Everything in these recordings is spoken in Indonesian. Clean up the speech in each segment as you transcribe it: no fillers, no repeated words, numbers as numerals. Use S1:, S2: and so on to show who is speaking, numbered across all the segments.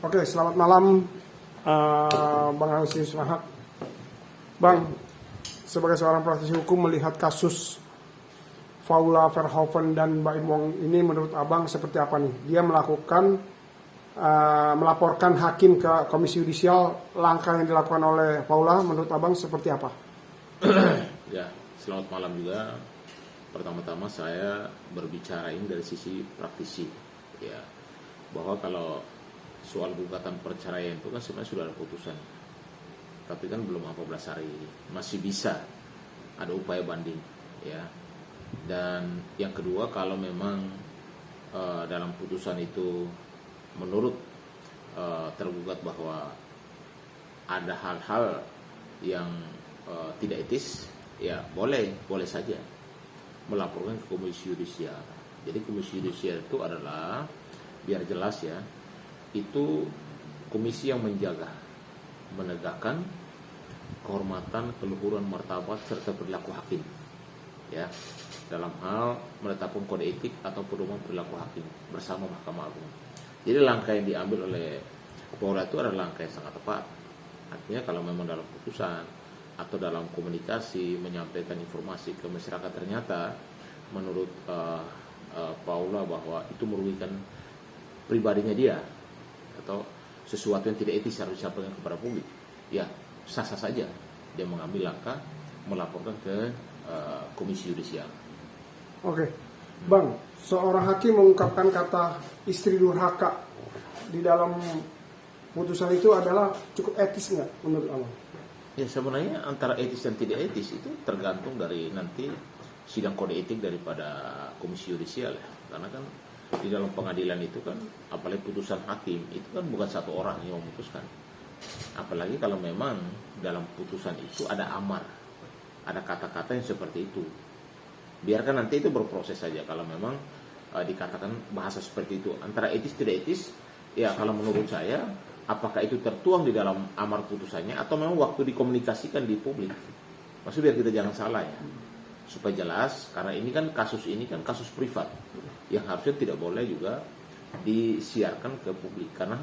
S1: Oke, selamat malam Bang Ausius Mahak. Bang, sebagai seorang praktisi hukum melihat kasus Paula Verhoeven dan Mbak Im Wong ini menurut Abang seperti apa nih? Dia melaporkan hakim ke Komisi Yudisial, langkah yang dilakukan oleh Paula menurut Abang seperti apa?
S2: Ya, selamat malam juga. Pertama-tama saya berbicara ini dari sisi praktisi, ya, bahwa kalau soal gugatan perceraian itu kan sebenarnya sudah ada putusan, tapi kan belum 14 hari, masih bisa ada upaya banding, ya. Dan yang kedua, kalau memang dalam putusan itu menurut tergugat bahwa ada hal-hal yang tidak etis, ya boleh saja melaporkan ke Komisi Yudisial. Jadi Komisi Yudisial itu adalah, biar jelas ya, itu komisi yang menjaga, menegakkan kehormatan, keluhuran, martabat serta perilaku hakim, ya, dalam hal menetapkan kode etik atau pedoman perilaku hakim bersama Mahkamah Agung. Jadi langkah yang diambil oleh Paula itu adalah langkah yang sangat tepat. Artinya kalau memang dalam putusan atau dalam komunikasi menyampaikan informasi ke masyarakat ternyata menurut Paula bahwa itu merugikan pribadinya dia atau sesuatu yang tidak etis harus disampaikan kepada publik, ya sah-sah saja dia mengambil langkah melaporkan ke Komisi Yudisial.
S1: Oke, Bang, seorang hakim mengungkapkan kata istri durhaka di dalam putusan itu adalah cukup etis nggak menurut Abang?
S2: Ya, sebenarnya antara etis dan tidak etis itu tergantung dari nanti sidang kode etik daripada Komisi Yudisial, ya. Karena kan di dalam pengadilan itu kan, apalagi putusan hakim itu kan bukan satu orang yang memutuskan. Apalagi kalau memang dalam putusan itu ada amar, ada kata-kata yang seperti itu. Biarkan nanti itu berproses saja. Kalau memang dikatakan bahasa seperti itu antara etis tidak etis, ya kalau menurut saya, apakah itu tertuang di dalam amar putusannya atau memang waktu dikomunikasikan di publik. Maksudnya biar kita jangan salah ya, supaya jelas, karena ini kan kasus privat yang harusnya tidak boleh juga disiarkan ke publik, karena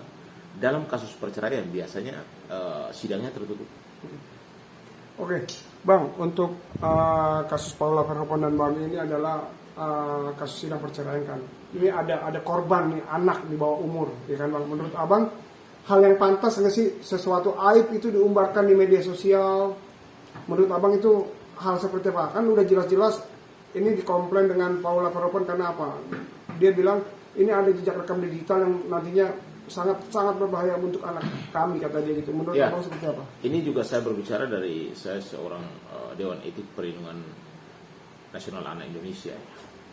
S2: dalam kasus perceraian biasanya sidangnya tertutup.
S1: Oke, Bang, untuk kasus Paula Verhoeven dan Bang ini adalah kasus sidang perceraian kan. Ini ada korban nih, anak di bawah umur, ya kan Bang? Menurut Abang, hal yang pantas nggak sih sesuatu aib itu diumbarkan di media sosial? Menurut Abang itu hal seperti apa? Kan udah jelas-jelas ini dikomplain dengan Paula Verhoeven karena apa? Dia bilang ini ada jejak rekam digital yang nantinya sangat berbahaya untuk anak kami, kata dia gitu. Menurut
S2: ya,
S1: Abang seperti apa?
S2: Ini juga saya berbicara dari saya seorang Dewan Etik Perlindungan Nasional Anak Indonesia.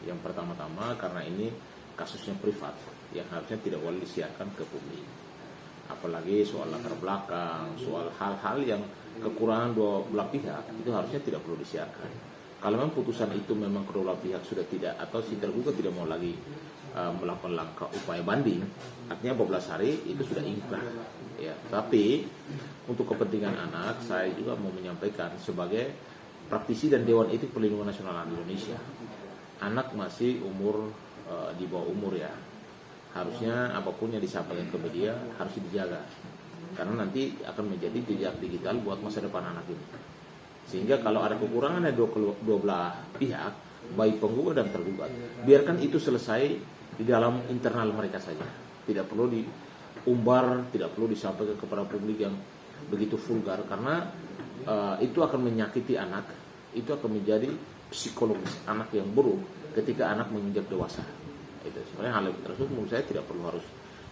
S2: Yang pertama-tama karena ini kasusnya privat yang harusnya tidak boleh disiarkan ke publik. Apalagi soal latar belakang, soal hal-hal yang kekurangan dua belah pihak itu harusnya tidak perlu disiarkan. Kalau memang putusan itu memang kedua belah pihak sudah tidak, atau si tergugat tidak mau lagi melakukan langkah upaya banding, artinya 14 hari itu sudah inkrah, ya. Tapi untuk kepentingan anak, saya juga mau menyampaikan sebagai praktisi dan Dewan Etik Perlindungan Nasional Anak Indonesia, anak masih umur di bawah umur, ya. Harusnya apapun yang disampaikan ke media harus dijaga, karena nanti akan menjadi jejak digital buat masa depan anak ini. Sehingga kalau ada kekurangan dari dua belah pihak, baik penggugat dan tergugat, biarkan itu selesai di dalam internal mereka saja. Tidak perlu diumbar, tidak perlu disampaikan kepada publik yang begitu vulgar, karena itu akan menyakiti anak, itu akan menjadi psikologis anak yang buruk ketika anak menginjak dewasa. Itu sebenarnya hal tersebut menurut saya tidak perlu harus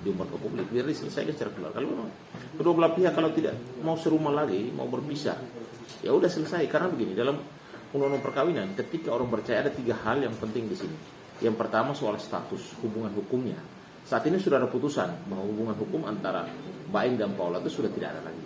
S2: diumbar ke publik, biar diselesaikan secara keluar. Kalau memang kedua belah pihak kalau tidak mau serumah lagi, mau berpisah, ya udah selesai. Karena begini, dalam undang-undang perkawinan, ketika orang bercerai ada 3 hal yang penting di sini. Yang pertama soal status hubungan hukumnya. Saat ini sudah ada putusan bahwa hubungan hukum antara Mbak Im dan Paula itu sudah tidak ada lagi.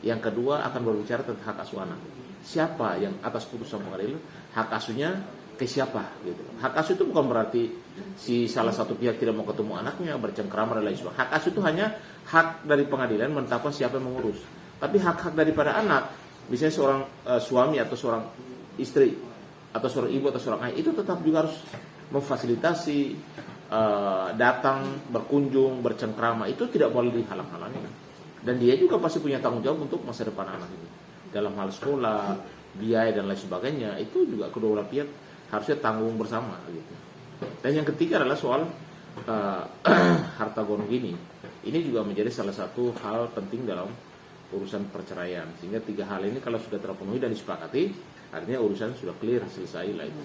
S2: Yang kedua akan berbicara tentang hak asuh anak. Siapa yang atas putusan pengadilan hak asuhnya ke siapa gitu. Hak asuh itu bukan berarti si salah satu pihak tidak mau ketemu anaknya, bercengkrama dan lain sebagainya. Hak asuh itu hanya hak dari pengadilan menetapkan siapa yang mengurus. Tapi hak-hak daripada anak, misalnya seorang suami atau seorang istri atau seorang ibu atau seorang ayah, itu tetap juga harus memfasilitasi, datang, berkunjung, bercengkrama, itu tidak boleh dihalang-halangi. Dan dia juga pasti punya tanggung jawab untuk masa depan anak ini. Dalam hal sekolah, biaya dan lain sebagainya, itu juga kedua belah pihak harusnya tanggung bersama gitu. Dan yang ketiga adalah soal harta gono gini. Ini juga menjadi salah satu hal penting dalam urusan perceraian. Sehingga 3 hal ini kalau sudah terpenuhi dan disepakati, artinya urusan sudah clear, selesai lah itu.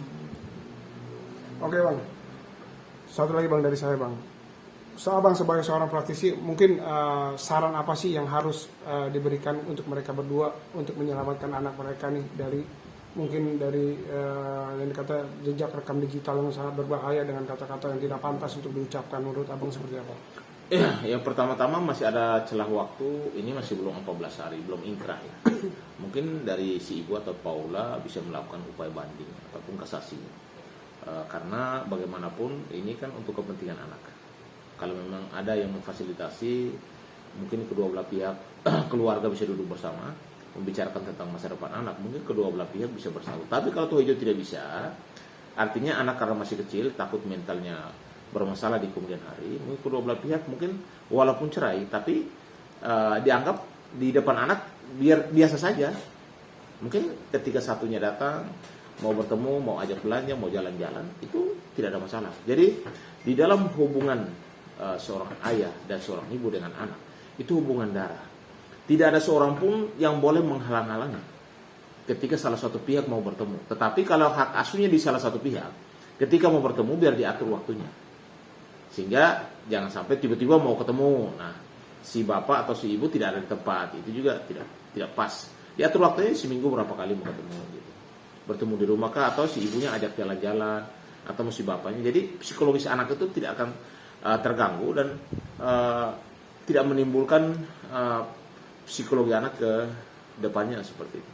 S1: Oke bang, satu lagi bang dari saya bang. Abang sebagai seorang praktisi, mungkin saran apa sih yang harus diberikan untuk mereka berdua untuk menyelamatkan anak mereka nih dari mungkin dari yang dikata jejak rekam digital yang sangat berbahaya dengan kata-kata yang tidak pantas untuk diucapkan, menurut abang seperti apa?
S2: Yang pertama-tama masih ada celah waktu, ini masih belum 14 hari, belum inkrah ya. Mungkin dari si ibu atau Paula bisa melakukan upaya banding ataupun kasasi. Karena bagaimanapun ini kan untuk kepentingan anak. Kalau memang ada yang memfasilitasi, mungkin kedua belah pihak keluarga bisa duduk bersama, membicarakan tentang masa depan anak, mungkin kedua belah pihak bisa bersatu. Tapi kalau tuh hijau tidak bisa, artinya anak karena masih kecil, takut mentalnya bermasalah di kemudian hari, mungkin kedua belah pihak mungkin walaupun cerai, tapi dianggap di depan anak biar biasa saja. Mungkin ketika satunya datang, mau bertemu, mau ajak belanja, mau jalan-jalan, itu tidak ada masalah. Jadi di dalam hubungan seorang ayah dan seorang ibu dengan anak, itu hubungan darah. Tidak ada seorang pun yang boleh menghalang-halangi ketika salah satu pihak mau bertemu. Tetapi kalau hak asuhnya di salah satu pihak, ketika mau bertemu biar diatur waktunya. Sehingga jangan sampai tiba-tiba mau ketemu, nah si bapak atau si ibu tidak ada di tempat, itu juga tidak pas. Diatur waktunya seminggu berapa kali mau ketemu gitu. Bertemu di rumah kah, atau si ibunya ajak jalan-jalan, atau si bapaknya. Jadi psikologis anak itu tidak akan terganggu dan tidak menimbulkan psikologi anak ke depannya seperti itu.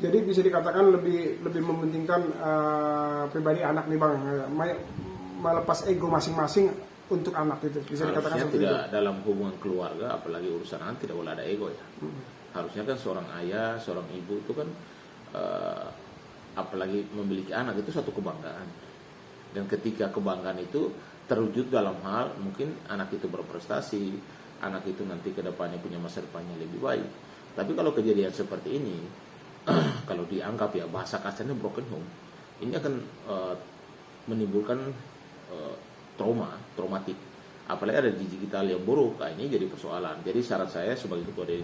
S1: Jadi bisa dikatakan lebih mementingkan pribadi anak nih bang, melepas ego masing-masing untuk anak itu, bisa dikatakan seperti
S2: tidak
S1: itu.
S2: dalam hubungan keluarga, apalagi urusan anak tidak boleh ada ego ya. Harusnya kan seorang ayah, seorang ibu itu kan apalagi memiliki anak itu satu kebanggaan. Dan ketika kebanggaan itu terwujud dalam hal mungkin anak itu berprestasi, anak itu nanti ke depannya punya masa depannya lebih baik. Tapi kalau kejadian seperti ini, kalau dianggap ya bahasa kasarnya broken home, ini akan menimbulkan traumatik. Apalagi ada di digital yang buruk, ini jadi persoalan. Jadi saran saya sebagai ketua dari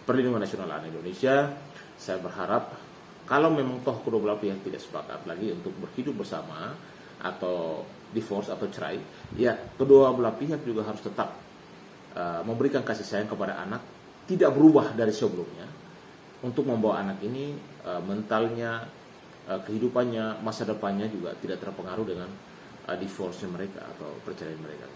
S2: Perlindungan Nasional Anak Indonesia, saya berharap kalau memang toh kedua belah pihak tidak sepakat lagi untuk berhidup bersama atau divorce atau cerai, ya kedua belah pihak juga harus tetap memberikan kasih sayang kepada anak, tidak berubah dari sebelumnya, untuk membawa anak ini mentalnya, kehidupannya, masa depannya juga tidak terpengaruh dengan divorce mereka atau perceraian mereka.